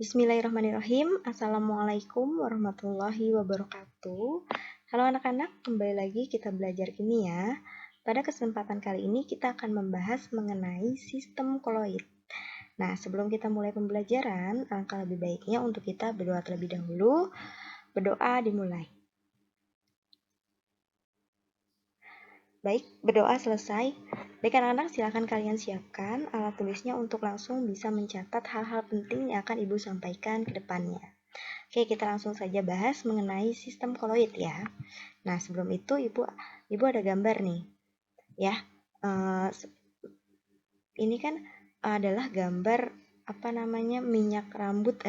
Bismillahirrahmanirrahim. Assalamualaikum warahmatullahi wabarakatuh. Halo anak-anak, kembali lagi kita belajar kimia. Pada kesempatan kali ini kita akan membahas mengenai sistem koloid. Nah, sebelum kita mulai pembelajaran, alangkah lebih baiknya untuk kita berdoa terlebih dahulu. Berdoa dimulai. Baik, berdoa selesai. Baik anak-anak, silakan kalian siapkan alat tulisnya untuk langsung bisa mencatat hal-hal penting yang akan Ibu sampaikan ke depannya. Oke, kita langsung saja bahas mengenai sistem koloid ya. Nah, sebelum itu Ibu ada gambar nih. Ya. Ini kan adalah gambar minyak rambut,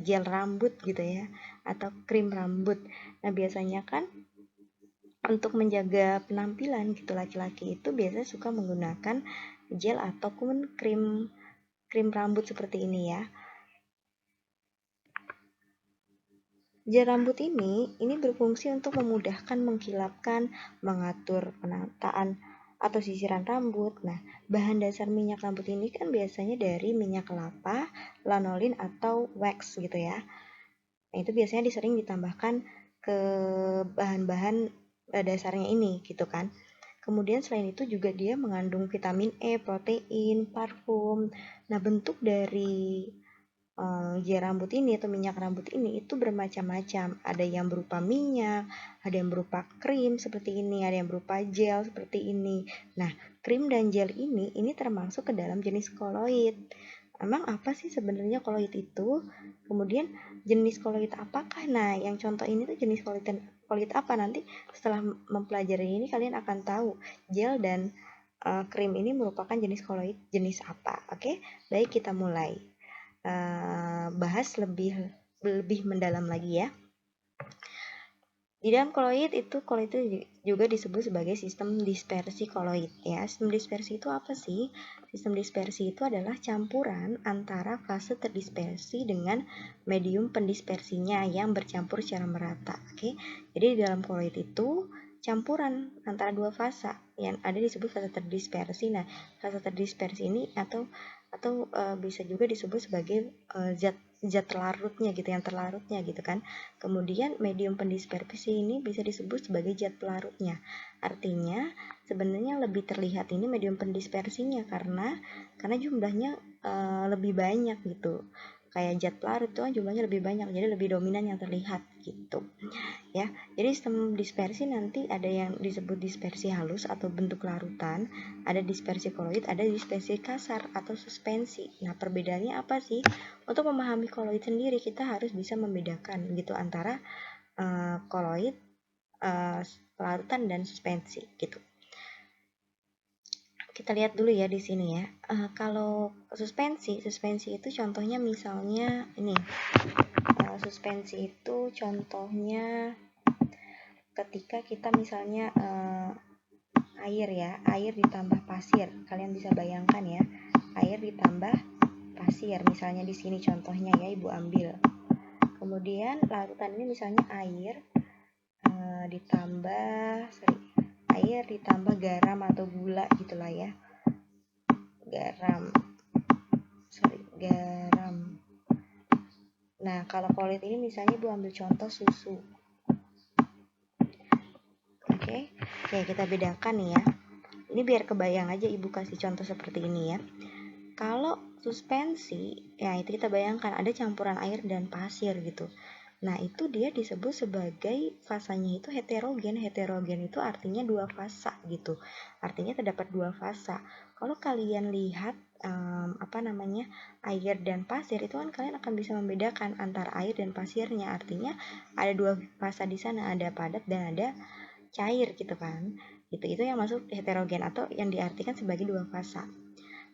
gel rambut gitu ya, atau krim rambut. Nah, biasanya kan untuk menjaga penampilan gitu laki-laki itu biasanya suka menggunakan gel ataupun krim rambut seperti ini ya. Gel rambut ini berfungsi untuk memudahkan mengkilapkan, mengatur penataan atau sisiran rambut. Nah, bahan dasar minyak rambut ini kan biasanya dari minyak kelapa, lanolin atau wax gitu ya. Nah, itu biasanya sering ditambahkan ke bahan-bahan dasarnya ini gitu kan. Kemudian selain itu juga dia mengandung vitamin E, protein, parfum. Nah, bentuk dari gel rambut ini atau minyak rambut ini itu bermacam-macam. Ada yang berupa minyak, ada yang berupa krim seperti ini, ada yang berupa gel seperti ini. Nah, krim dan gel ini termasuk ke dalam jenis koloid. Emang apa sih sebenarnya koloid itu? Kemudian jenis koloid apakah? Nah, yang contoh ini tuh jenis koloid apa? Nanti setelah mempelajari ini kalian akan tahu gel dan krim ini merupakan jenis koloid jenis apa. Oke, baik kita mulai. Bahas lebih mendalam lagi ya. Di dalam koloid itu juga disebut sebagai sistem dispersi koloid ya. Sistem dispersi itu apa sih? Sistem dispersi itu adalah campuran antara fase terdispersi dengan medium pendispersinya yang bercampur secara merata. Oke. Jadi di dalam koloid itu campuran antara dua fasa yang ada disebut fase terdispersi. Nah, fase terdispersi ini atau bisa juga disebut sebagai zat terlarutnya gitu, yang terlarutnya gitu kan. Kemudian medium pendispersi ini bisa disebut sebagai zat pelarutnya. Artinya sebenarnya lebih terlihat ini medium pendispersinya karena jumlahnya lebih banyak gitu. Kayak zat pelarut itu jumlahnya lebih banyak, jadi lebih dominan yang terlihat gitu. Ya, jadi sistem dispersi nanti ada yang disebut dispersi halus atau bentuk larutan, ada dispersi koloid, ada dispersi kasar atau suspensi. Nah, perbedaannya apa sih? Untuk memahami koloid sendiri kita harus bisa membedakan gitu antara koloid, larutan dan suspensi gitu. Kita lihat dulu ya di sini ya. Kalau suspensi itu contohnya misalnya ini. Suspensi itu contohnya ketika kita misalnya air ditambah pasir. Kalian bisa bayangkan ya, air ditambah pasir. Misalnya di sini contohnya ya, Ibu ambil. Kemudian larutan ini misalnya air ditambah garam atau gula gitulah ya. Garam. Nah, kalau koloid ini misalnya Ibu ambil contoh susu. Oke, kita bedakan nih ya. Ini biar kebayang aja Ibu kasih contoh seperti ini ya. Kalau suspensi, ya itu kita bayangkan ada campuran air dan pasir gitu. Nah, itu dia disebut sebagai fasanya itu heterogen. Heterogen itu artinya dua fasa gitu. Artinya terdapat dua fasa. Kalau kalian lihat air dan pasir itu kan kalian akan bisa membedakan antara air dan pasirnya. Artinya ada dua fasa di sana, ada padat dan ada cair gitu kan. Itu yang masuk heterogen atau yang diartikan sebagai dua fasa.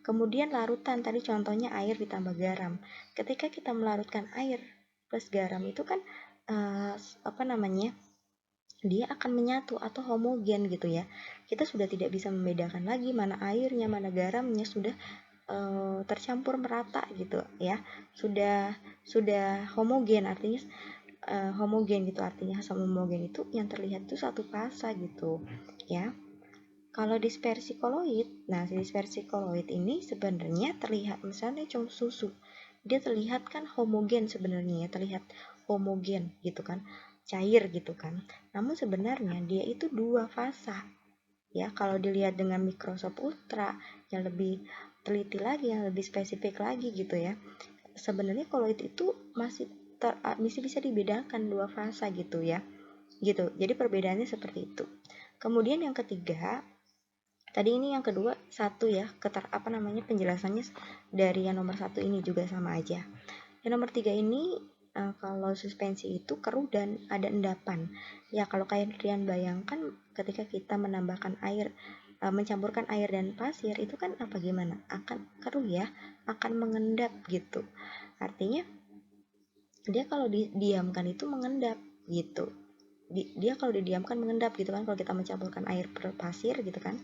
Kemudian larutan, tadi contohnya air ditambah garam. Ketika kita melarutkan air plus garam itu kan dia akan menyatu atau homogen gitu ya. Kita sudah tidak bisa membedakan lagi mana airnya, mana garamnya, sudah tercampur merata gitu ya. Sudah homogen, artinya homogen gitu, artinya asam homogen itu yang terlihat itu satu fasa gitu ya. Kalau dispersi koloid, nah dispersi koloid ini sebenarnya terlihat misalnya contoh susu, dia terlihat kan homogen sebenarnya ya, terlihat homogen gitu kan, cair gitu kan. Namun sebenarnya dia itu dua fasa ya. Kalau dilihat dengan mikroskop ultra yang lebih teliti lagi, yang lebih spesifik lagi gitu ya, sebenarnya koloid itu masih bisa dibedakan dua fasa gitu ya, gitu. Jadi perbedaannya seperti itu. Kemudian yang ketiga, tadi ini yang kedua satu ya, penjelasannya dari yang nomor satu ini juga sama aja. Yang nomor tiga ini kalau suspensi itu keruh dan ada endapan. Ya kalau kalian bayangkan ketika kita menambahkan air, mencampurkan air dan pasir itu kan apa gimana? Akan keruh ya, akan mengendap gitu. Artinya dia kalau didiamkan itu mengendap gitu. Dia kalau didiamkan mengendap gitu kan, kalau kita mencampurkan air per pasir gitu kan.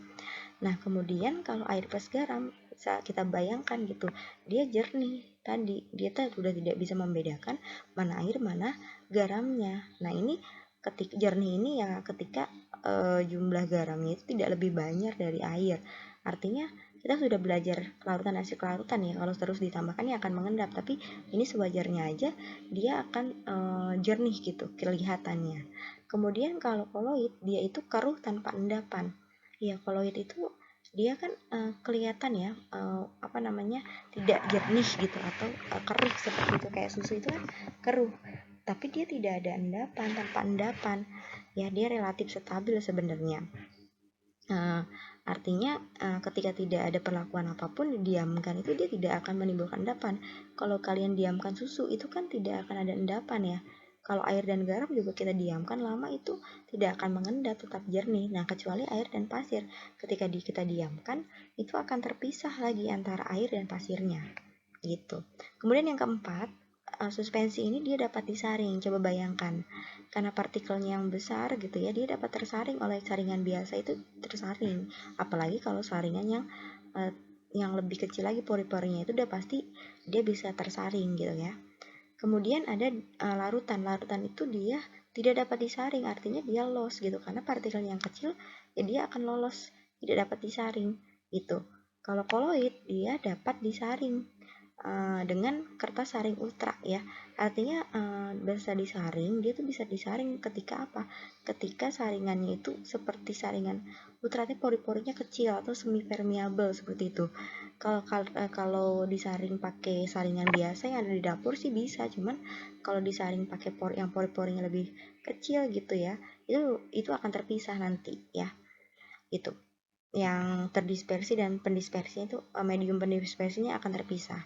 Nah, kemudian kalau air plus garam, kita bayangkan gitu, dia jernih tadi, dia sudah tidak bisa membedakan mana air mana garamnya. Nah, ini ketika jernih ini ya ketika jumlah garamnya itu tidak lebih banyak dari air. Artinya kita sudah belajar kelarutan asik kelarutan ya, kalau terus ditambahkan ya akan mengendap, tapi ini sewajarnya aja dia akan jernih gitu kelihatannya. Kemudian kalau koloid dia itu keruh tanpa endapan. Ya, koloid itu dia kan kelihatan ya tidak jernih gitu atau keruh seperti itu, kayak susu itu kan keruh, tapi dia tidak ada endapan, tanpa endapan. Ya, dia relatif stabil sebenarnya. Artinya ketika tidak ada perlakuan apapun didiamkan itu dia tidak akan menimbulkan endapan. Kalau kalian diamkan susu itu kan tidak akan ada endapan ya. Kalau air dan garam juga kita diamkan lama itu tidak akan mengendap, tetap jernih. Nah, kecuali air dan pasir. Ketika kita diamkan itu akan terpisah lagi antara air dan pasirnya. Gitu. Kemudian yang keempat, suspensi ini dia dapat disaring. Coba bayangkan, karena partikelnya yang besar gitu ya, dia dapat tersaring oleh saringan biasa itu tersaring. Apalagi kalau saringan yang lebih kecil lagi, pori-porinya itu udah pasti dia bisa tersaring gitu ya. Kemudian ada larutan. Larutan itu dia tidak dapat disaring, artinya dia loss gitu, karena partikelnya yang kecil ya dia akan lolos, tidak dapat disaring gitu. Kalau koloid dia dapat disaring dengan kertas saring ultra ya. Artinya bisa disaring, dia tuh bisa disaring ketika apa? Ketika saringannya itu seperti saringan ultra, pori-porinya kecil atau semi permeable seperti itu. Kalau disaring pakai saringan biasa yang ada di dapur sih bisa, cuman kalau disaring pakai yang pori-porinya lebih kecil gitu ya, itu akan terpisah nanti ya. Itu yang terdispersi dan pendispersinya itu medium pendispersinya akan terpisah.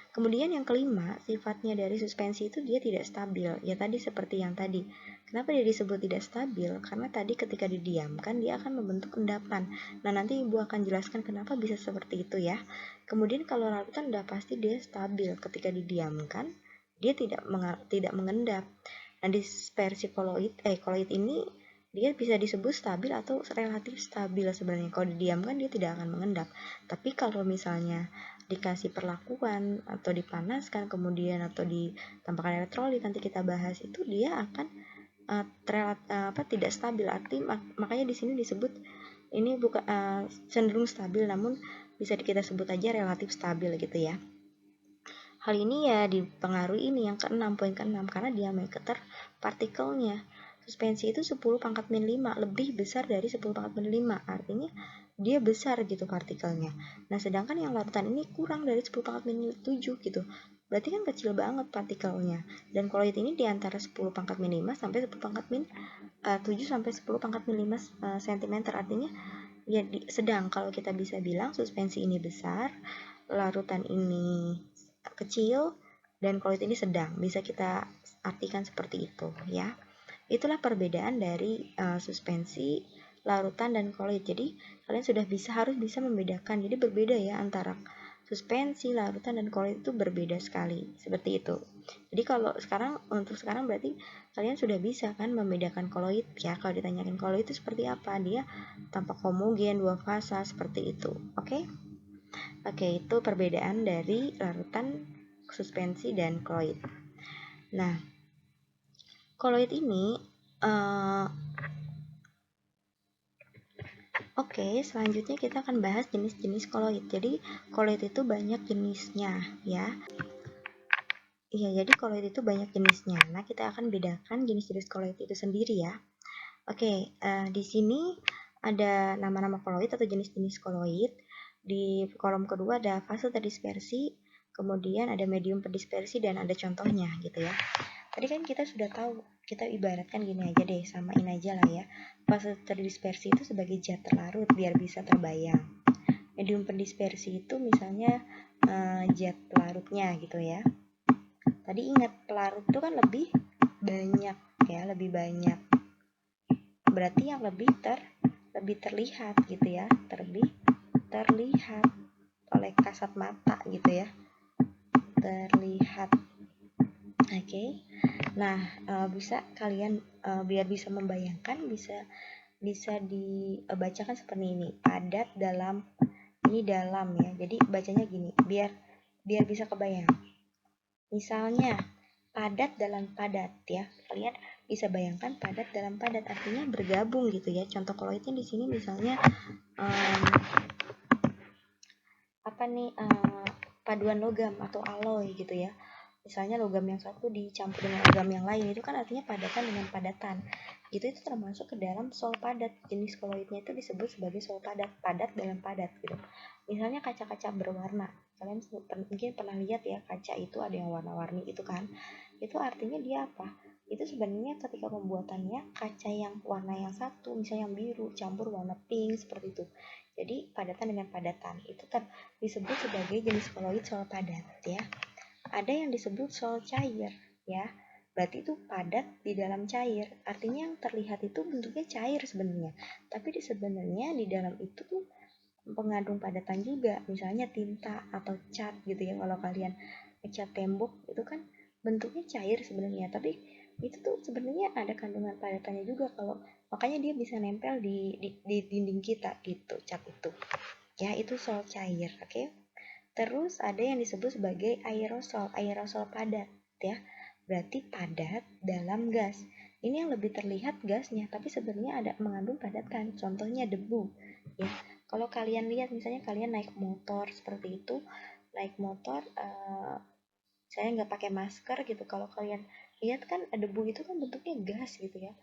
Kemudian yang kelima, sifatnya dari suspensi itu dia tidak stabil. Ya tadi seperti yang tadi. Kenapa dia disebut tidak stabil? Karena tadi ketika didiamkan dia akan membentuk endapan. Nah, nanti Ibu akan jelaskan kenapa bisa seperti itu ya. Kemudian kalau larutan udah pasti dia stabil. Ketika didiamkan dia tidak mengendap. Nah, dispersi koloid ini dia bisa disebut stabil atau relatif stabil sebenarnya. Kalau didiamkan dia tidak akan mengendap. Tapi kalau misalnya dikasih perlakuan atau dipanaskan kemudian atau ditambahkan elektrolit, nanti kita bahas, itu dia akan tidak stabil. Makanya di sini disebut ini bukan cenderung stabil, namun bisa kita sebut aja relatif stabil gitu ya. Hal ini ya dipengaruhi ini yang keenam, poin keenam, karena diameter partikelnya. Suspensi itu 10 pangkat min 5, lebih besar dari 10 pangkat min 5, artinya dia besar gitu partikelnya. Nah, sedangkan yang larutan ini kurang dari 10 pangkat min 7 gitu. Berarti kan kecil banget partikelnya. Dan koloid ini di antara 10 pangkat min 5 sampai 10 pangkat min 7 sampai 10 pangkat min 5 cm. Artinya ya sedang. Kalau kita bisa bilang suspensi ini besar, larutan ini kecil, dan koloid ini sedang. Bisa kita artikan seperti itu ya. Itulah perbedaan dari suspensi, larutan, dan koloid. Jadi kalian harus bisa membedakan. Jadi berbeda ya antara suspensi, larutan, dan koloid itu berbeda sekali. Seperti itu. Jadi untuk sekarang berarti kalian sudah bisa kan membedakan koloid ya. Kalau ditanyakan koloid itu seperti apa, dia tampak homogen, dua fasa, seperti itu. Oke? Oke, itu perbedaan dari larutan, suspensi, dan koloid. Nah, koloid ini Oke, selanjutnya kita akan bahas jenis-jenis koloid. Jadi, koloid itu banyak jenisnya, ya. Iya, jadi koloid itu banyak jenisnya. Nah, kita akan bedakan jenis-jenis koloid itu sendiri ya. Oke, di sini ada nama-nama koloid atau jenis-jenis koloid. Di kolom kedua ada fase terdispersi, kemudian ada medium terdispersi, dan ada contohnya gitu ya. Tadi kan kita sudah tahu, kita ibaratkan gini aja deh, samain aja lah ya. Fase terdispersi itu sebagai zat terlarut biar bisa terbayang. Medium terdispersi itu misalnya zat pelarutnya gitu ya. Tadi ingat, pelarut itu kan lebih banyak ya, lebih banyak. Berarti yang lebih terlihat gitu ya, terlihat oleh kasat mata gitu ya, terlihat. Oke. Nah, bisa kalian biar bisa membayangkan, bisa dibacakan seperti ini. Padat dalam, ini dalam ya. Jadi bacanya gini, biar bisa kebayang. Misalnya padat dalam padat ya. Kalian bisa bayangkan padat dalam padat artinya bergabung gitu ya. Contoh koloidnya di sini misalnya apa nih, paduan logam atau alloy gitu ya. Misalnya logam yang satu dicampur dengan logam yang lain, itu kan artinya padatan dengan padatan. Itu termasuk ke dalam sol padat. Jenis koloidnya itu disebut sebagai sol padat, padat dalam padat gitu. Misalnya kaca-kaca berwarna. Kalian mungkin pernah lihat ya, kaca itu ada yang warna-warni itu kan. Itu artinya dia apa? Itu sebenarnya ketika pembuatannya kaca yang warna yang satu, misalnya yang biru campur warna pink seperti itu. Jadi padatan dengan padatan itu disebut sebagai jenis koloid sol padat ya. Ada yang disebut sol cair ya. Berarti itu padat di dalam cair. Artinya yang terlihat itu bentuknya cair sebenarnya. Tapi sebenarnya di dalam itu tuh pengandung padatan juga. Misalnya tinta atau cat gitu ya. Kalau kalian ngecat tembok itu kan bentuknya cair sebenarnya. Tapi itu tuh sebenarnya ada kandungan padatannya juga, kalau makanya dia bisa nempel di dinding kita gitu, cat itu. Ya, itu sol cair, oke? Terus ada yang disebut sebagai aerosol padat ya. Berarti padat dalam gas. Ini yang lebih terlihat gasnya, tapi sebenarnya ada mengandung padatan. Contohnya debu ya. Kalau kalian lihat misalnya kalian naik motor seperti itu, naik motor saya nggak pakai masker gitu. Kalau kalian lihat kan debu itu kan bentuknya gas gitu ya.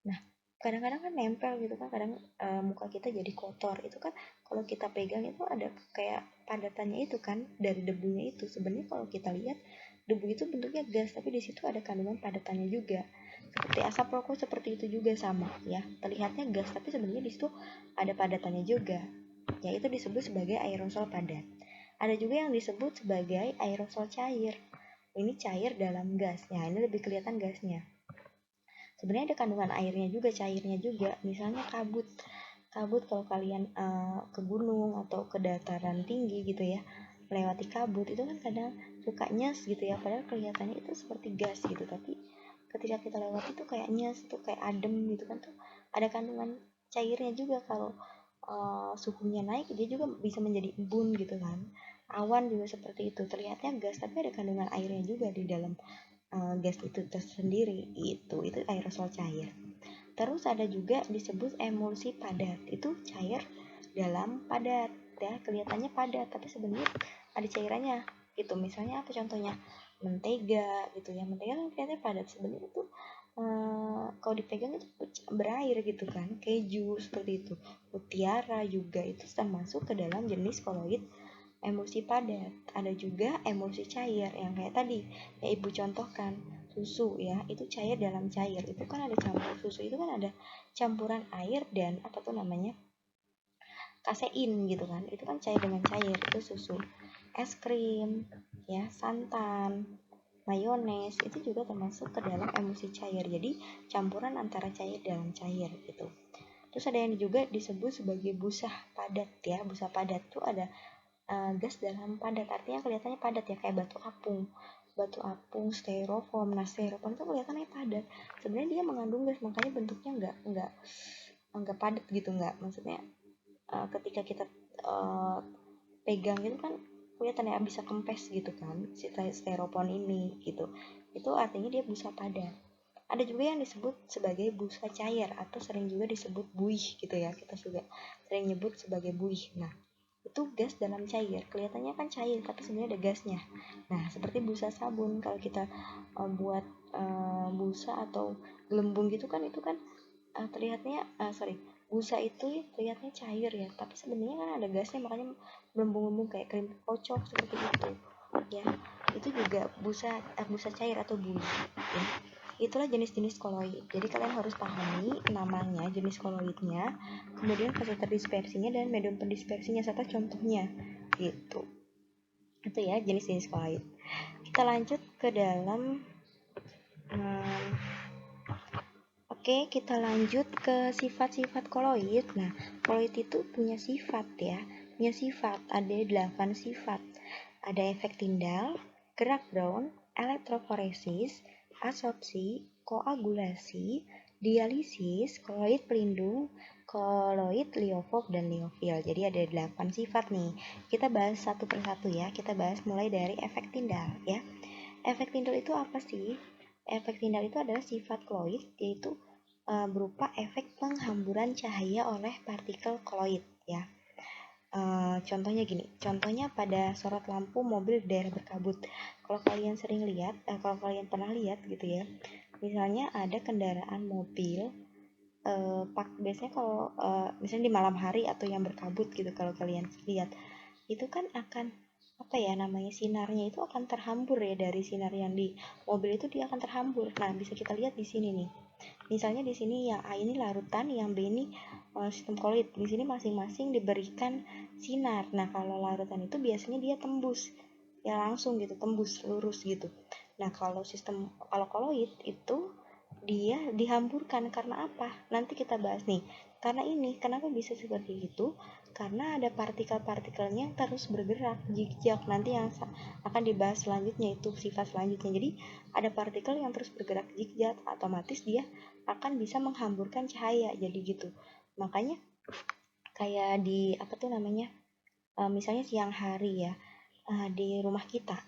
Nah, kadang-kadang kan nempel gitu kan, kadang muka kita jadi kotor. Itu kan kalau kita pegang itu ada kayak padatannya itu kan dari debunya itu. Sebenarnya kalau kita lihat debu itu bentuknya gas, tapi di situ ada kandungan padatannya juga. Seperti asap rokok seperti itu juga sama ya. Terlihatnya gas, tapi sebenarnya di situ ada padatannya juga. Ya, itu disebut sebagai aerosol padat. Ada juga yang disebut sebagai aerosol cair. Ini cair dalam gas. Nah, ini lebih kelihatan gasnya. Sebenarnya ada kandungan airnya juga, cairnya juga. Misalnya kabut kalau kalian ke gunung atau ke dataran tinggi gitu ya, melewati kabut itu kan kadang suka nyes gitu ya, padahal kelihatannya itu seperti gas gitu, tapi ketika kita lewati itu kayak nyes, itu kayak adem gitu kan, tuh ada kandungan cairnya juga. Kalau suhunya naik dia juga bisa menjadi embun gitu kan. Awan juga seperti itu, terlihatnya gas tapi ada kandungan airnya juga di dalam gas itu tersendiri. Itu aerosol cair. Terus ada juga disebut emulsi padat, itu cair dalam padat ya, kelihatannya padat tapi sebenarnya ada cairannya gitu. Misalnya apa contohnya? Mentega gitu ya, mentega kan kelihatannya padat, sebenarnya itu kalau dipegang itu berair gitu kan. Keju seperti itu, mutiara juga itu termasuk ke dalam jenis koloid emulsi padat. Ada juga emulsi cair yang kayak tadi yang ibu contohkan, susu ya, itu cair dalam cair. Itu kan ada campur, susu itu kan ada campuran air dan apa tuh namanya, kasein gitu kan. Itu kan cair dengan cair, itu susu. Es krim ya, santan, mayones itu juga termasuk ke dalam emulsi cair. Jadi campuran antara cair dalam cair gitu. Terus ada yang juga disebut sebagai busa padat ya. Busa padat tuh ada gas dalam padat, artinya kelihatannya padat ya, kayak batu apung, styrofoam. Nah, styrofoam itu kelihatannya padat, sebenarnya dia mengandung gas, makanya bentuknya nggak padat gitu, nggak, maksudnya ketika kita uh, pegang itu kan kelihatannya bisa kempes gitu kan si styrofoam ini gitu. Itu artinya dia busa padat. Ada juga yang disebut sebagai busa cair atau sering juga disebut buih gitu ya. Kita juga sering nyebut sebagai buih. Nah, itu gas dalam cair. Kelihatannya kan cair tapi sebenarnya ada gasnya. Nah, seperti busa sabun kalau kita buat busa atau gelembung gitu kan, itu kan terlihatnya busa itu terlihatnya cair ya, tapi sebenarnya kan ada gasnya, makanya gelembung-gelembung kayak krim kocok seperti itu ya. Itu juga busa cair atau buih ya. Itulah jenis-jenis koloid. Jadi kalian harus pahami namanya, jenis koloidnya, kemudian fase terdispersinya dan medium pendispersinya serta contohnya gitu. Itu ya jenis-jenis koloid. Kita lanjut ke dalam Oke, kita lanjut ke sifat-sifat koloid. Nah, koloid itu punya sifat ya. Punya sifat, ada 8 sifat. Ada efek Tyndall, gerak Brown, elektroforesis, absorpsi, koagulasi, dialisis, koloid pelindung, koloid liofob, dan liofil. Jadi ada 8 sifat nih. Kita bahas satu persatu ya. Kita bahas mulai dari efek Tyndall ya. Efek Tyndall itu apa sih? Efek Tyndall itu adalah sifat koloid, yaitu berupa efek penghamburan cahaya oleh partikel koloid ya. Contohnya gini, contohnya pada sorot lampu mobil di daerah berkabut. Kalau kalian sering lihat, kalau kalian pernah lihat gitu ya, misalnya ada kendaraan mobil, biasanya kalau misalnya di malam hari atau yang berkabut gitu, kalau kalian lihat itu kan akan apa ya namanya, sinarnya itu akan terhambur ya, dari sinar yang di mobil itu dia akan terhambur. Nah, bisa kita lihat di sini nih. Misalnya di sini yang A ini larutan, yang B ini sistem koloid. Di sini masing-masing diberikan sinar. Nah, kalau larutan itu biasanya dia tembus ya, langsung gitu, tembus lurus gitu. Nah, kalau koloid itu dia dihamburkan. Karena apa? Nanti kita bahas nih. Karena ini, kenapa bisa seperti itu? Karena ada partikel-partikelnya yang terus bergerak zigzag. Nanti yang akan dibahas selanjutnya itu sifat selanjutnya. Jadi ada partikel yang terus bergerak zigzag, otomatis dia akan bisa menghamburkan cahaya. Jadi gitu. Makanya kayak di apa tuh namanya? Misalnya siang hari ya, di rumah kita,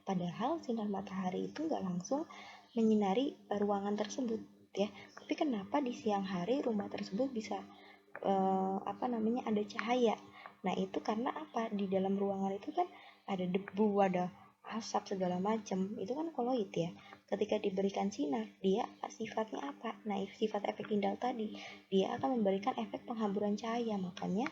padahal sinar matahari itu nggak langsung menyinari ruangan tersebut ya, tapi kenapa di siang hari rumah tersebut bisa ada cahaya. Nah, itu karena apa? Di dalam ruangan itu kan ada debu, ada asap segala macam. Itu kan koloid ya. Ketika diberikan sinar, dia sifatnya apa? Nah, sifat efek Tyndall tadi, dia akan memberikan efek penghamburan cahaya. Makanya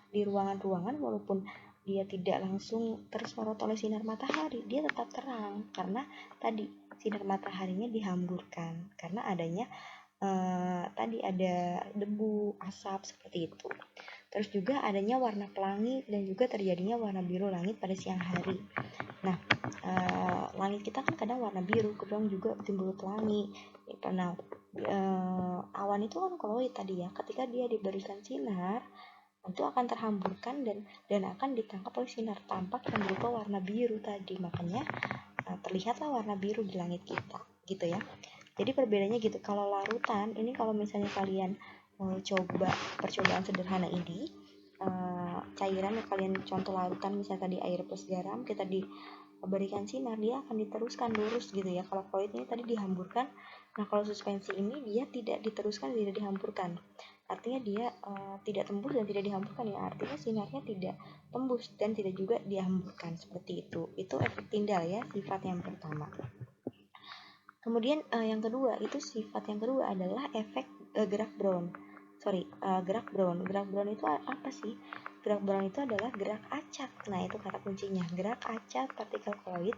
di ruangan-ruangan walaupun dia tidak langsung tersorot oleh sinar matahari, dia tetap terang karena tadi sinar mataharinya dihamburkan karena adanya tadi ada debu, asap seperti itu. Terus juga adanya warna pelangi dan juga terjadinya warna biru langit pada siang hari. Nah, langit kita kan kadang warna biru, kadang juga timbul pelangi. Nah, awan itu kan koloid tadi ya. Ketika dia diberikan sinar, itu akan terhamburkan dan akan ditangkap oleh sinar tampak yang berupa warna biru tadi. Makanya terlihatlah warna biru di langit kita, gitu ya. Jadi perbedaannya gitu. Kalau larutan ini, kalau misalnya kalian coba percobaan sederhana ini, cairan yang kalian contoh larutan, misalnya tadi air plus garam, kita diberikan sinar, dia akan diteruskan lurus gitu ya. Kalau koloid ini tadi dihamburkan. Nah, kalau suspensi ini dia tidak diteruskan, tidak dihamburkan. Artinya dia tidak tembus dan tidak dihamburkan ya. Artinya sinarnya tidak tembus dan tidak juga dihamburkan, seperti itu. Itu efek Tyndall ya, sifat yang pertama. Kemudian yang kedua, itu sifat yang kedua adalah efek gerak Brown. Gerak Brown. Gerak Brown itu apa sih? Gerak Brown itu adalah gerak acak. Nah, itu kata kuncinya. Gerak acak partikel koloid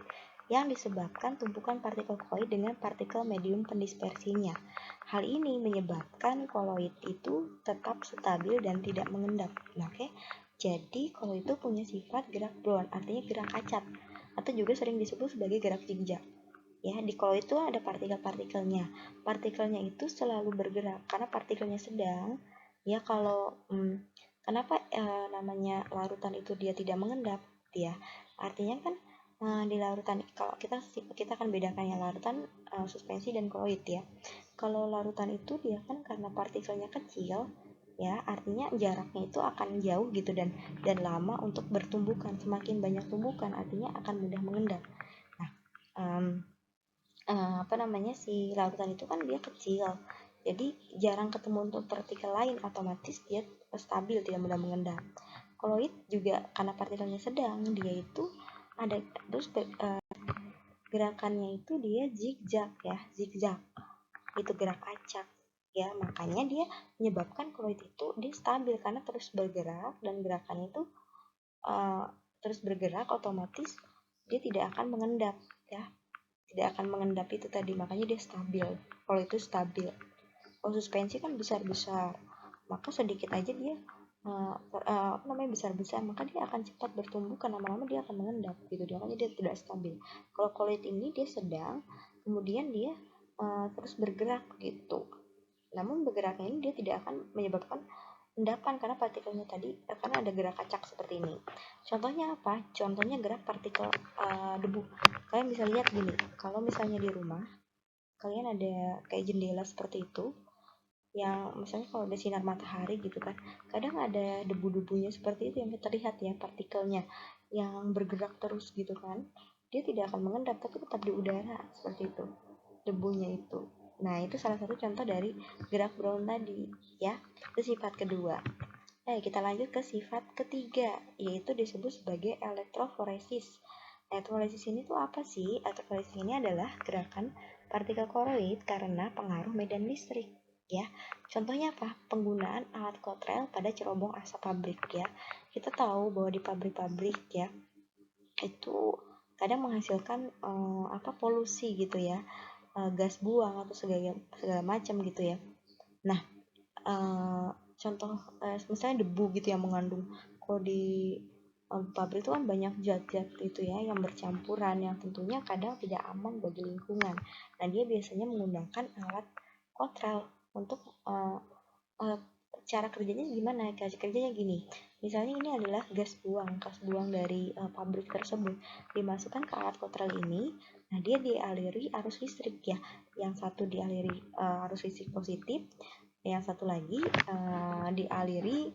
yang disebabkan tumpukan partikel koloid dengan partikel medium pendispersinya. Hal ini menyebabkan koloid itu tetap stabil dan tidak mengendap. Nah, oke. Jadi, koloid itu punya sifat gerak Brown, artinya gerak acak, atau juga sering disebut sebagai gerak zigzag. Ya, di koloid itu ada partikelnya. Partikelnya itu selalu bergerak karena partikelnya sedang. Ya, kalau kenapa namanya larutan itu dia tidak mengendap, ya? Artinya kan di larutan, kalau kita akan bedakan yang larutan, suspensi dan koloid ya. Kalau larutan itu dia kan karena partikelnya kecil, ya, artinya jaraknya itu akan jauh gitu dan lama untuk bertumbukan. Semakin banyak tumbukan artinya akan mudah mengendap. Nah, si lautan itu kan dia kecil, jadi jarang ketemu untuk partikel lain, otomatis dia stabil, tidak mudah mengendap. Koloid juga karena partikelnya sedang, dia itu ada terus gerakannya itu dia zigzag ya, zigzag itu gerak acak ya, makanya dia menyebabkan koloid itu dia stabil karena terus bergerak, dan gerakannya itu uh, terus bergerak, otomatis dia tidak akan mengendap ya, tidak akan mengendap itu tadi, makanya dia stabil. Kalau itu stabil, kalau suspensi kan besar-besar, maka sedikit aja dia besar-besar, maka dia akan cepat bertumbuh, karena lama-lama dia akan mengendap gitu, makanya dia tidak stabil. Kalau koloid ini dia sedang, kemudian dia terus bergerak gitu, namun bergeraknya ini dia tidak akan menyebabkan endapan karena partikelnya tadi, karena ada gerak acak seperti ini. Contohnya apa? Contohnya gerak partikel debu. Kalian bisa lihat gini, kalau misalnya di rumah kalian ada kayak jendela seperti itu, yang misalnya kalau ada sinar matahari gitu kan, kadang ada debu-debunya seperti itu yang terlihat ya, partikelnya yang bergerak terus gitu kan, dia tidak akan mengendap tapi tetap di udara seperti itu debunya itu. Nah, itu salah satu contoh dari gerak Brown tadi ya. Itu sifat kedua. Kita lanjut ke sifat ketiga, yaitu disebut sebagai elektroforesis. Elektroforesis ini tuh apa sih? Elektroforesis ini adalah gerakan partikel koroid karena pengaruh medan listrik ya. Contohnya apa? Penggunaan alat kotrel pada cerobong asap pabrik ya. Kita tahu bahwa di pabrik-pabrik ya itu kadang menghasilkan polusi gitu ya, gas buang atau segala macam gitu ya. Nah, contoh misalnya debu gitu yang mengandung, kalau di pabrik itu kan banyak zat-zat itu ya yang bercampuran, yang tentunya kadang tidak aman bagi lingkungan. Nah, dia biasanya menggunakan alat kotrel untuk cara kerjanya gimana? Cara kerjanya gini, misalnya ini adalah gas buang dari pabrik tersebut, dimasukkan ke alat kotrel ini. Nah, dia dialiri arus listrik ya, yang satu dialiri arus listrik positif, yang satu lagi dialiri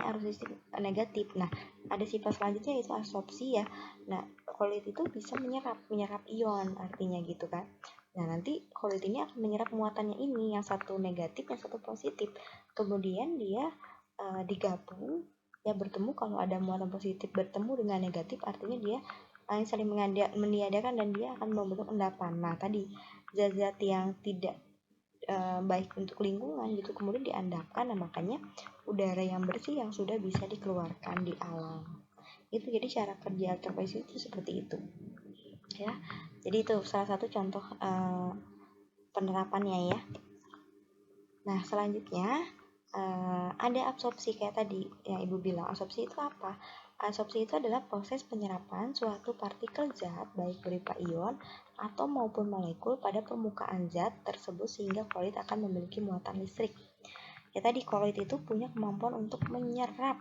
arus listrik negatif. Nah, ada sifat selanjutnya yaitu absorpsi ya. Nah, koloid itu bisa menyerap ion, artinya gitu kan. Nah, nanti koloid ini akan menyerap muatannya ini, yang satu negatif, yang satu positif. Kemudian dia digabung ya, bertemu, kalau ada muatan positif bertemu dengan negatif, artinya dia saling meniadakan dan dia akan membentuk endapan. Nah, tadi zat-zat yang tidak baik untuk lingkungan gitu kemudian diandapkan, nah makanya udara yang bersih yang sudah bisa dikeluarkan di alam. Itu jadi cara kerja elektroforesis itu seperti itu ya. Jadi itu salah satu contoh penerapannya ya. Nah, selanjutnya ada absorpsi kayak tadi yang Ibu bilang. Absorpsi itu apa? Absorpsi itu adalah proses penyerapan suatu partikel zat baik berupa ion atau maupun molekul pada permukaan zat tersebut sehingga koloid akan memiliki muatan listrik. Ya tadi koloid itu punya kemampuan untuk menyerap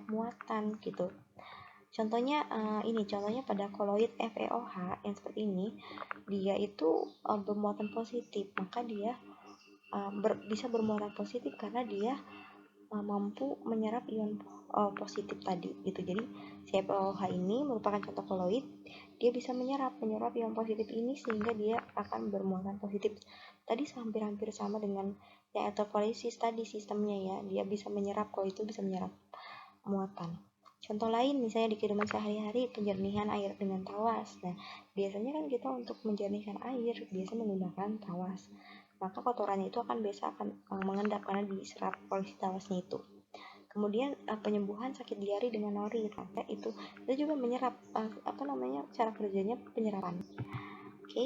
muatan gitu. Contohnya contohnya pada koloid FeOH yang seperti ini, dia itu bermuatan positif, maka dia bisa bermuatan positif karena dia mampu menyerap ion positif tadi gitu. Jadi CpOH ini merupakan contoh koloid, dia bisa menyerap ion positif ini sehingga dia akan bermuatan positif. Tadi hampir sama dengan yang elektroforesis tadi sistemnya ya, dia bisa menyerap, kalau itu bisa menyerap muatan. Contoh lain misalnya di kehidupan sehari-hari, penjernihan air dengan tawas. Nah, biasanya kan kita untuk menjernihkan air biasa menggunakan tawas, maka kotorannya itu akan mengendap karena diserap oleh si tawasnya itu. Kemudian penyembuhan sakit diare dengan nori, itu juga menyerap cara kerjanya penyerapan. Oke,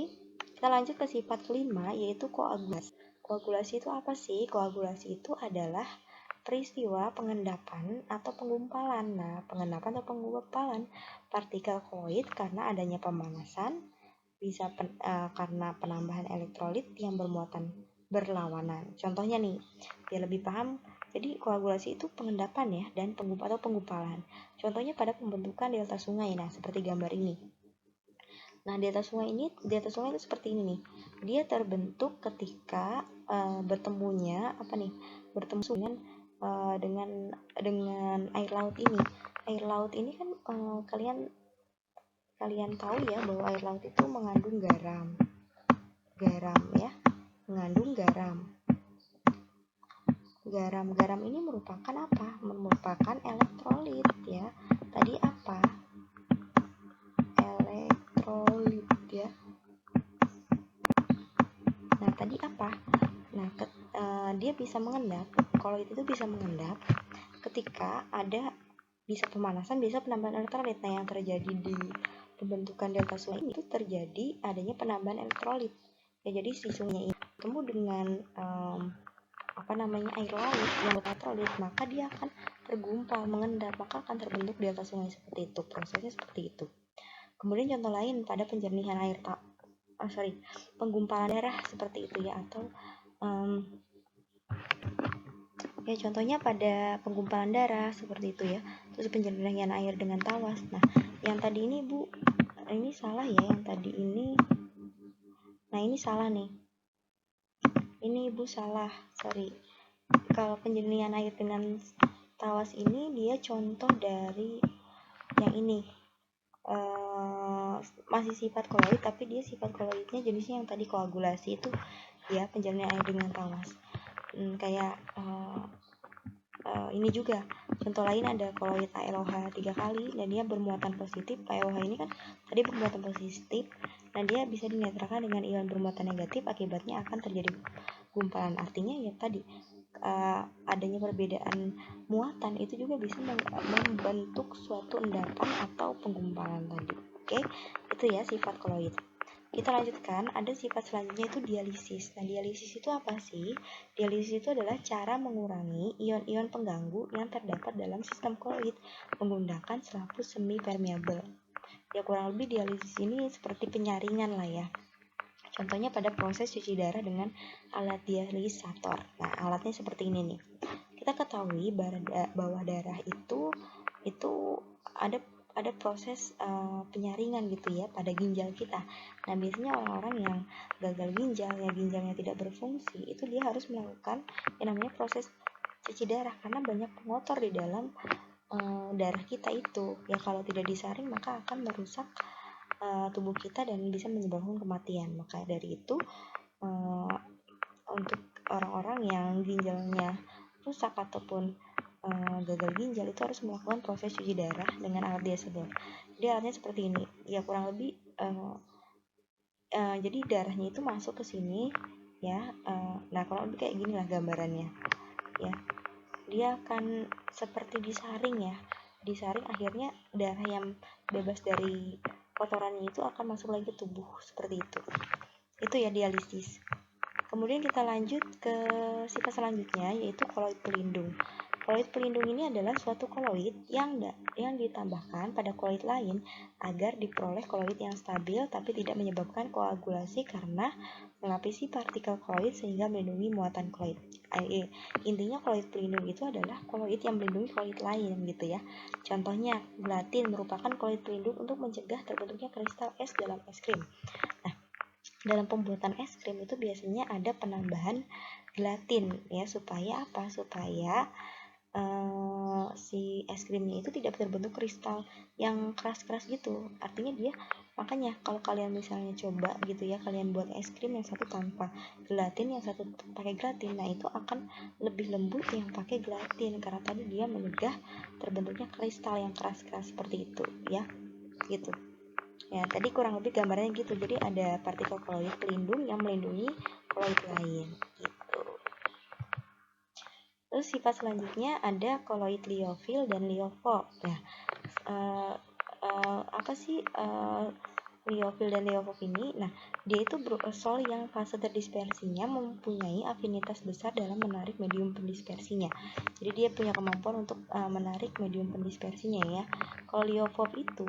kita lanjut ke sifat kelima yaitu koagulasi. Koagulasi itu apa sih? Koagulasi itu adalah peristiwa pengendapan atau penggumpalan. Nah, pengendapan atau penggumpalan partikel koloid karena adanya pemanasan, bisa karena penambahan elektrolit yang bermuatan berlawanan. Contohnya nih, biar lebih paham, jadi koagulasi itu pengendapan ya, dan penggumpalan. Contohnya pada pembentukan delta sungai, nah seperti gambar ini. Nah, delta sungai itu seperti ini nih. Dia terbentuk ketika bertemu dengan air laut ini. Air laut ini kan kalian tahu ya bahwa air laut itu mengandung garam ya, mengandung garam. Garam ini merupakan apa? Merupakan elektrolit ya. Tadi apa? Elektrolit ya. Nah, tadi apa? Nah, dia bisa mengendap. Koloid itu bisa mengendap ketika ada bisa pemanasan, bisa penambahan elektrolit. Nah, yang terjadi di pembentukan delta sungai itu terjadi adanya penambahan elektrolit. Ya, jadi si sungai ini ketemu dengan air laut yang elektrolit, maka dia akan tergumpal, mengendap, maka akan terbentuk delta sungai seperti itu. Prosesnya seperti itu. Kemudian contoh lain pada penjernihan penggumpalan darah seperti itu ya, atau ya contohnya pada penggumpalan darah seperti itu ya. Terus penjernihan air dengan tawas. Nah, yang tadi ini Bu, ini salah ya, yang tadi ini. Nah, ini salah nih. Ini Ibu salah, sorry. Kalau penjernihan air dengan tawas ini dia contoh dari yang ini. Masih sifat koloid, tapi dia sifat koloidnya jenisnya yang tadi koagulasi itu ya, penjernihan air dengan tawas. Kayak ini juga contoh lain ada koloid ALOH 3 kali dan dia bermuatan positif. ALOH ini kan tadi bermuatan positif, nah dia bisa dinetralkan dengan ion bermuatan negatif, akibatnya akan terjadi gumpalan. Artinya ya tadi adanya perbedaan muatan itu juga bisa membentuk suatu endapan atau penggumpalan tadi. Oke, itu ya sifat koloid. Kita lanjutkan, ada sifat selanjutnya itu dialisis. Nah, dialisis itu apa sih? Dialisis itu adalah cara mengurangi ion-ion pengganggu yang terdapat dalam sistem koloid menggunakan selaput semi permeabel. Ya, kurang lebih dialisis ini seperti penyaringan lah ya. Contohnya pada proses cuci darah dengan alat dialisator. Nah, alatnya seperti ini nih. Kita ketahui bahwa darah itu ada proses penyaringan gitu ya pada ginjal kita. Nah, biasanya orang-orang yang gagal ginjal, ya ginjalnya tidak berfungsi, itu dia harus melakukan yang namanya proses cuci darah karena banyak pengotor di dalam darah kita itu. Ya, kalau tidak disaring maka akan merusak tubuh kita dan bisa menyebabkan kematian. Maka dari itu untuk orang-orang yang ginjalnya rusak ataupun gagal ginjal itu harus melakukan proses cuci darah dengan alat dialisator. Jadi alatnya seperti ini ya, kurang lebih jadi darahnya itu masuk ke sini ya. Nah, kurang lebih kayak gini lah gambarannya ya. Dia akan seperti disaring ya, disaring, akhirnya darah yang bebas dari kotorannya itu akan masuk lagi ke tubuh seperti itu ya dialisis. Kemudian kita lanjut ke sifat selanjutnya, yaitu koloid pelindung. Koloid pelindung ini adalah suatu koloid yang ditambahkan pada koloid lain agar diperoleh koloid yang stabil tapi tidak menyebabkan koagulasi karena melapisi partikel koloid sehingga melindungi muatan koloid. Intinya koloid pelindung itu adalah koloid yang melindungi koloid lain gitu ya. Contohnya gelatin merupakan koloid pelindung untuk mencegah terbentuknya kristal es dalam es krim. Nah, dalam pembuatan es krim itu biasanya ada penambahan gelatin ya, supaya apa? Supaya si es krimnya itu tidak terbentuk kristal yang keras-keras gitu. Artinya dia, makanya kalau kalian misalnya coba gitu ya, kalian buat es krim yang satu tanpa gelatin, yang satu pakai gelatin, nah itu akan lebih lembut yang pakai gelatin karena tadi dia mencegah terbentuknya kristal yang keras-keras seperti itu ya, gitu. Ya, tadi kurang lebih gambarnya gitu. Jadi ada partikel koloid pelindung yang melindungi koloid lain gitu. Terus sifat selanjutnya ada koloid liofil dan liofob. Nah, apa sih liofil dan liofob ini? Nah, dia itu sol yang fase terdispersinya mempunyai afinitas besar dalam menarik medium pendispersinya. Jadi dia punya kemampuan untuk menarik medium pendispersinya ya. Kalau liofob itu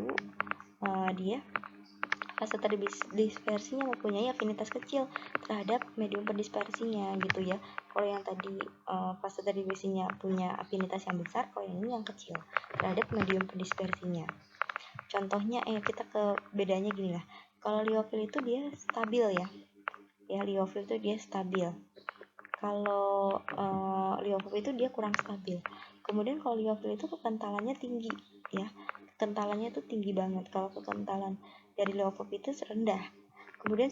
dia fase terdispersinya mempunyai afinitas kecil terhadap medium pendispersinya gitu ya. Kalau yang tadi fase terdispersinya punya afinitas yang besar, kalau yang ini yang kecil terhadap medium pendispersinya. Contohnya kita ke bedanya gini lah. Kalau liofil itu dia stabil ya. Ya, liofil itu dia stabil. Kalau liofob itu dia kurang stabil. Kemudian kalau liofil itu kekentalannya tinggi ya. kekentalannya itu tinggi banget. Kalau kekentalan dari Liophop itu rendah. Kemudian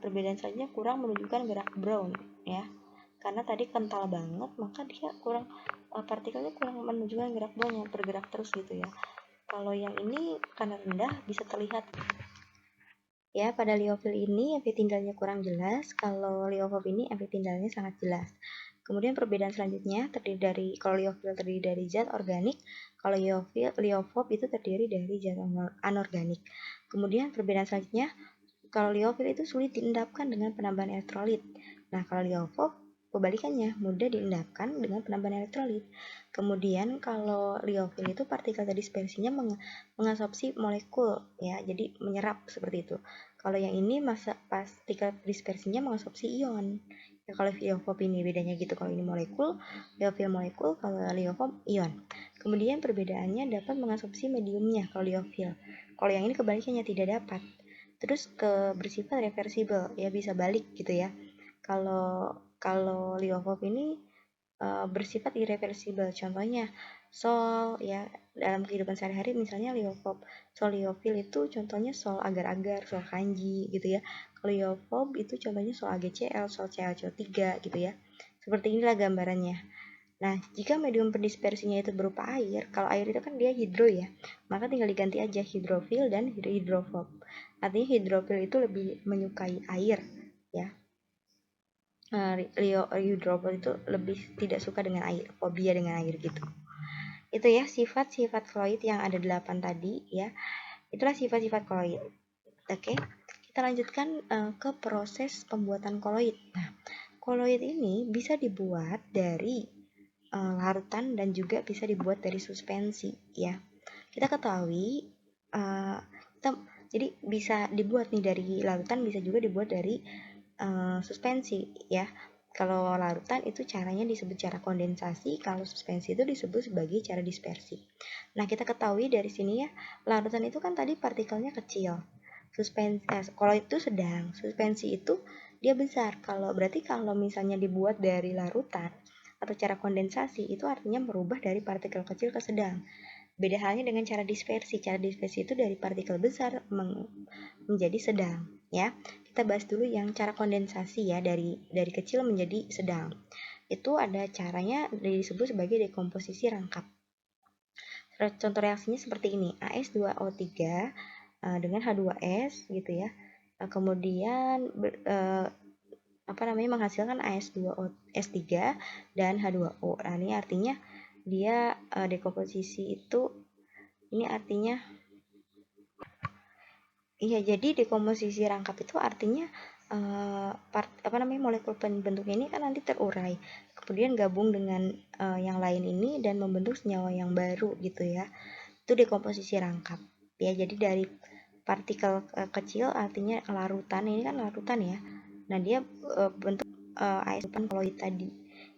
perbedaan selanjutnya kurang menunjukkan gerak Brown ya. Karena tadi kental banget, maka dia kurang partikelnya kurang menunjukkan gerak Brown yang bergerak terus gitu ya. Kalau yang ini karena rendah bisa terlihat ya, pada liofil ini epitindalnya kurang jelas, kalau Liophop ini epitindalnya sangat jelas. Kemudian perbedaan selanjutnya terdiri dari, kalau liofil terdiri dari zat organik, kalau Liophop itu terdiri dari zat anorganik. Kemudian perbedaan selanjutnya, kalau liofil itu sulit diendapkan dengan penambahan elektrolit. Nah, kalau Liophop kebalikannya, mudah diendapkan dengan penambahan elektrolit. Kemudian kalau liofil itu partikel dispersinya mengadsorpsi molekul ya, jadi menyerap seperti itu. Kalau yang ini partikel dispersinya mengadsorpsi ion. Ya, kalau Liophop ini bedanya gitu, kalau ini molekul, liofil molekul, kalau Liophop ion. Kemudian perbedaannya dapat mengadsorpsi mediumnya kalau liofil. Kalau yang ini kebalikannya tidak dapat. Terus bersifat reversible ya, bisa balik gitu ya. Kalau Liophop ini bersifat irreversible. Contohnya sol ya, dalam kehidupan sehari-hari misalnya sol liofil itu contohnya sol agar-agar, sol kanji gitu ya. Kalau Liophop itu contohnya sol AgCl, sol CaCO3 gitu ya. Seperti inilah gambarannya. Nah, jika medium pendispersinya itu berupa air, kalau air itu kan dia hidro ya, maka tinggal diganti aja hidrofil dan hidrofob. Artinya hidrofil itu lebih menyukai air ya. Hidrofil itu lebih tidak suka dengan air, fobia dengan air gitu. Itu ya sifat-sifat koloid yang ada 8 tadi ya. Itulah sifat-sifat koloid. Oke. Kita lanjutkan ke proses pembuatan koloid. Nah, koloid ini bisa dibuat dari larutan dan juga bisa dibuat dari suspensi ya. Kita ketahui jadi bisa dibuat nih dari larutan, bisa juga dibuat dari suspensi ya. Kalau larutan itu caranya disebut cara kondensasi, kalau suspensi itu disebut sebagai cara dispersi. Nah, kita ketahui dari sini ya, larutan itu kan tadi partikelnya kecil. Kalau itu sedang, suspensi itu dia besar. Berarti kalau misalnya dibuat dari larutan atau cara kondensasi, itu artinya merubah dari partikel kecil ke sedang. Beda halnya dengan cara dispersi. Cara dispersi itu dari partikel besar menjadi sedang ya. Kita bahas dulu yang cara kondensasi ya, dari kecil menjadi sedang. Itu ada caranya disebut sebagai dekomposisi rangkap. Contoh reaksinya seperti ini, AS2O3 dengan H2S gitu ya. Kemudian menghasilkan AS2S3 dan H2O. Nah, ini artinya dia dekomposisi itu, ini artinya jadi dekomposisi rangkap itu artinya molekul pembentuknya ini kan nanti terurai, kemudian gabung dengan yang lain ini dan membentuk senyawa yang baru gitu ya. Itu dekomposisi rangkap ya. Jadi dari partikel kecil artinya larutan, ini kan larutan ya. Nah, dia bentuk AS2 koloid tadi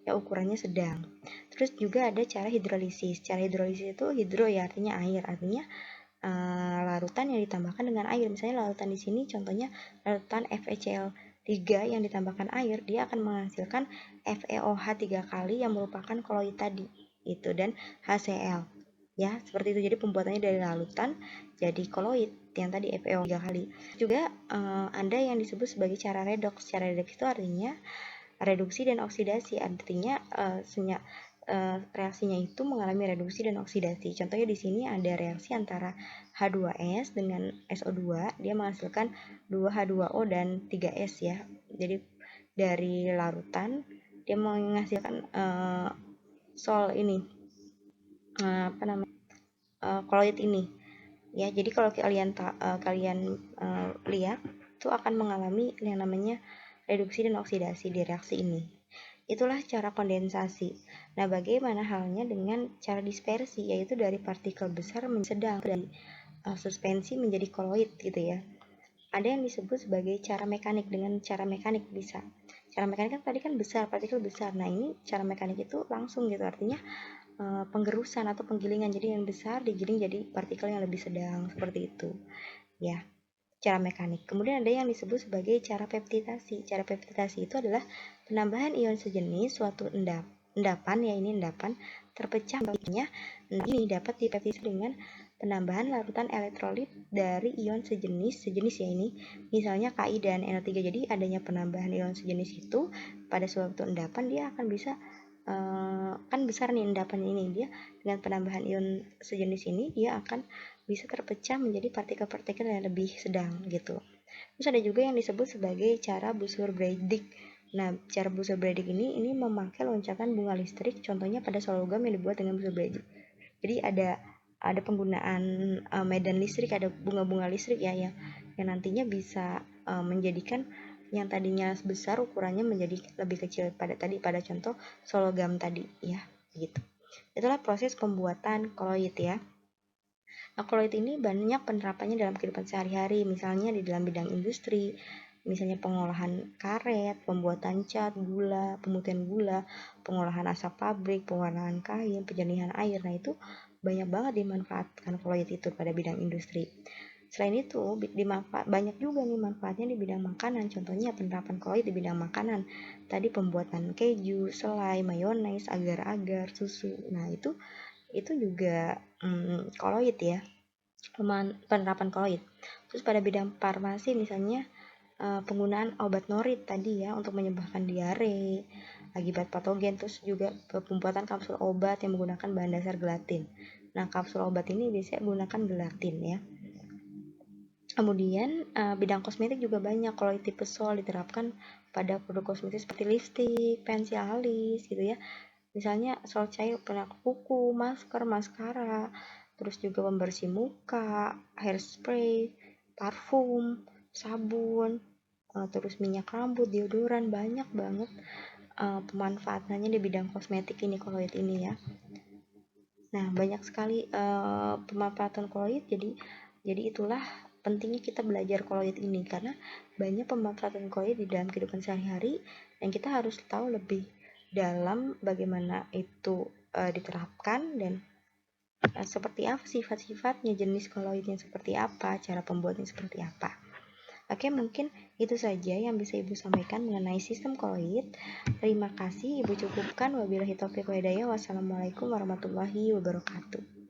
ya, ukurannya sedang. Terus juga ada cara hidrolisis. Cara hidrolisis itu hidro ya, artinya air, artinya larutan yang ditambahkan dengan air. Misalnya larutan di sini contohnya larutan FeCl3 yang ditambahkan air, dia akan menghasilkan FeOH 3 kali yang merupakan koloid tadi itu, dan HCl ya, seperti itu. Jadi pembuatannya dari larutan jadi koloid yang tadi FeO 3 kali. Juga ada yang disebut sebagai cara redoks. Cara redoks itu artinya reduksi dan oksidasi, artinya reaksinya itu mengalami reduksi dan oksidasi. Contohnya di sini ada reaksi antara H2S dengan SO2, dia menghasilkan 2H2O dan 3S ya. Jadi dari larutan dia menghasilkan sol ini koloid ini ya. Jadi kalau kalian lihat itu akan mengalami yang namanya reduksi dan oksidasi di reaksi ini. Itulah cara kondensasi. Nah, bagaimana halnya dengan cara dispersi, yaitu dari partikel besar menjadi sedang, dari suspensi menjadi koloid gitu ya. Ada yang disebut sebagai cara mekanik. Dengan cara mekanik bisa. Cara mekanik kan tadi kan besar, partikel besar. Nah, ini cara mekanik itu langsung gitu, artinya penggerusan atau penggilingan. Jadi yang besar digiling jadi partikel yang lebih sedang, seperti itu ya, cara mekanik. Kemudian ada yang disebut sebagai cara peptidasi. Cara peptidasi itu adalah penambahan ion sejenis suatu endapan ya, ini endapan terpecah bagiannya. Ini dapat dipeptidasi dengan penambahan larutan elektrolit dari ion sejenis ya ini, misalnya Ki dan NO3. Jadi adanya penambahan ion sejenis itu pada suatu endapan dia akan bisa kan besar nih endapan ini, dia dengan penambahan ion sejenis ini dia akan bisa terpecah menjadi partikel-partikel yang lebih sedang gitu. Terus ada juga yang disebut sebagai cara Busur-Breydig. Nah, cara Busur-Breydig ini memakai loncatan bunga listrik, contohnya pada logam yang dibuat dengan Busur-Breydig. Jadi ada penggunaan medan listrik, ada bunga-bunga listrik ya yang nantinya bisa menjadikan yang tadinya besar ukurannya menjadi lebih kecil pada contoh logam tadi ya, gitu. Itulah proses pembuatan koloid ya. Nah, koloid ini banyak penerapannya dalam kehidupan sehari-hari, misalnya di dalam bidang industri, misalnya pengolahan karet, pembuatan cat, gula, pemutihan gula, pengolahan asap pabrik, pengolahan kain, penjernihan air. Nah, itu banyak banget dimanfaatkan koloid itu pada bidang industri. Selain itu, banyak juga nih manfaatnya di bidang makanan. Contohnya penerapan koloid di bidang makanan. Tadi pembuatan keju, selai, mayones, agar-agar, susu. Nah, itu juga koloid ya, penerapan koloid. Terus pada bidang farmasi misalnya penggunaan obat norit tadi ya untuk menyembuhkan diare akibat patogen. Terus juga pembuatan kapsul obat yang menggunakan bahan dasar gelatin. Nah, kapsul obat ini biasanya menggunakan gelatin ya. Kemudian bidang kosmetik juga banyak koloid tipe sol diterapkan pada produk kosmetik seperti lipstik, pensil alis gitu ya. Misalnya sol cair penangkap kuku, masker, maskara, terus juga pembersih muka, hairspray, parfum, sabun, terus minyak rambut, deodoran, banyak banget pemanfaatannya di bidang kosmetik ini koloid ini ya. Nah, banyak sekali pemanfaatan koloid, jadi itulah pentingnya kita belajar koloid ini karena banyak pemanfaatan koloid di dalam kehidupan sehari-hari yang kita harus tahu lebih dalam bagaimana itu diterapkan dan seperti apa sifat-sifatnya, jenis koloidnya seperti apa, cara pembuatnya seperti apa. Oke, mungkin itu saja yang bisa Ibu sampaikan mengenai sistem koloid. Terima kasih, Ibu cukupkan. Wabillahi taufiq wa hidayah. Wassalamualaikum warahmatullahi wabarakatuh.